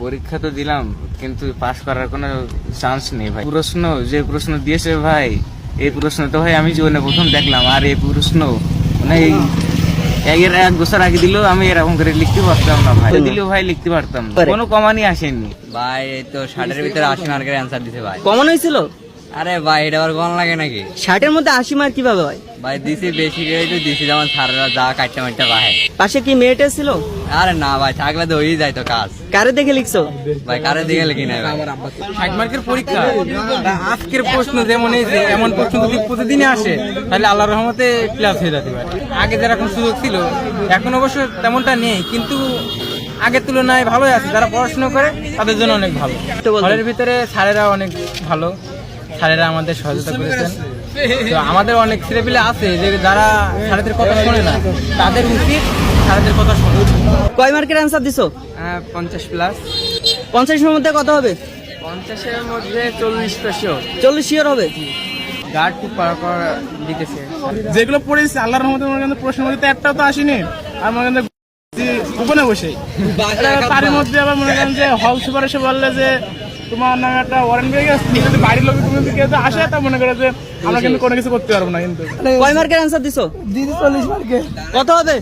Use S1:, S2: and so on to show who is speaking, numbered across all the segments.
S1: পরীক্ষা তো দিলাম কিন্তু পাশ করার কোনো চান্স নেই ভাই। যে প্রশ্ন দিয়েছে ভাই, এই প্রশ্ন তো ভাই আমি জীবনে প্রথম দেখলাম। আর এই প্রশ্ন মানে এক বছর আগে দিলেও আমি এরকম করে লিখতে পারতাম না ভাই, দিলেও ভাই লিখতে পারতাম না, কোনো কমানই আসেনি
S2: ভাই। এই তো 60-এর ভিতরে 80 মার্কের অ্যান্সার দিছে ভাই।
S3: কমন হয়েছিল?
S2: আরে ভাই এটা আবার কম লাগে নাকি?
S3: 60-এর মধ্যে 80 মার্ক কিভাবে হয়?
S2: ভাই দিছি বেশি করে তো দিছি, যেমন স্যাররা যা কাটতে মারতে পারে।
S3: পাশে কি মেয়েটা ছিল?
S2: আরে না ভাই, থাকলে তো হয়েই যায় তো কাজ।
S3: কারে দেখে লিখছো?
S2: ভাই কারে দিকে লিখি না ভাই।
S4: 60 মার্কের পরীক্ষা, আজকের প্রশ্ন যেমন এই যে এমন প্রশ্ন যদি প্রতিদিনে আসে তাহলে আল্লাহর রহমতে ক্লাস হয়ে যেতে পারে। আগে যেরকম সুযোগ ছিল এখন অবশ্য তেমনটা নেই, কিন্তু আগের তুলনায় ভালোই আছে। যারা পড়াশোনা করে তাদের জন্য অনেক ভালো। হলের ভিতরে স্যারেরা অনেক ভালো, স্যারেরা আমাদের সহযোগিতা করেছেন। তো আমাদের অনেক ছেলেপিলে আছে যে যারা স্যারেদের কথা শোনে না, তাদের উচিত স্যারেদের কথা শোনে।
S3: কয় মার্কের অ্যান্সার দিছো?
S4: 50 প্লাস।
S3: 50-এর মধ্যে কত হবে?
S4: 50-এর মধ্যে 40
S3: 40 শিওর হবে?
S4: গার্ড খুব পার দিতেছে। যেগুলো পড়েছি আল্লাহর রহমতে মনে করেন প্রশ্নের মধ্যে একটাও তো আসেনি। আর মনে করেন ওখানে বসে তার মধ্যে আবার মনে করেন যে হল সুপার এসে বললে যে তোমার নামে একটা ওয়ারেন্ট পেয়ে গেছে, যদি বাড়ির লোক তুমি আসে তা মনে করে যে আমরা কিন্তু কোনো কিছু করতে পারবো না। কিন্তু
S3: কয় মার্কের অ্যান্সার দিছো?
S4: দিদি 40 মার্কে।
S3: কত হবে?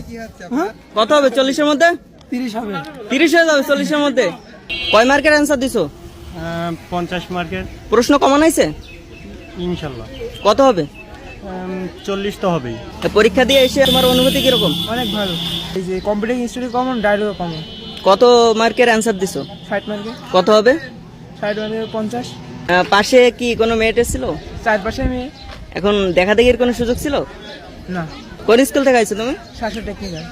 S3: কত হবে 40-এর মধ্যে?
S4: 30 হবে।
S3: 30 হয়ে যাবে 40-এর মধ্যে। কয় মার্কের অ্যান্সার দিছো?
S5: 50 মার্কের
S3: প্রশ্ন কমন হয়েছে?
S5: ইনশাল্লাহ।
S3: কত হবে?
S5: 40 তো হবেই।
S3: পরীক্ষা দিয়ে এসে তোমার অনুভূতি কিরকম?
S4: অনেক ভালো। এই যে computer institute common, dialogue common.
S3: কত মার্কের অ্যান্সার দিছো?
S4: 60 মার্কে।
S3: কত হবে?
S4: 60 মার্কে 50।
S3: পাশে কি কোনো মেয়েটা ছিল?
S4: চারপাশে মেয়ে।
S3: এখন দেখা দেখির কোনো সুযোগ ছিল
S4: না।
S3: কোন স্কুল থেকে আইছো তুমি?
S4: শাসা টেকনিক্যাল।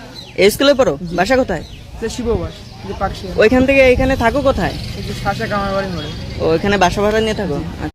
S3: এই স্কুলে পড়ো? বাসা কোথায়?
S4: যে শিববাস, যে পাকশি।
S3: ওইখান থেকে এখানে থাকো কোথায়?
S4: এই যে শাসা কামার বাড়ি মোড়ে।
S3: ও এখানে বাসা ভাড়া নিয়ে থাকো?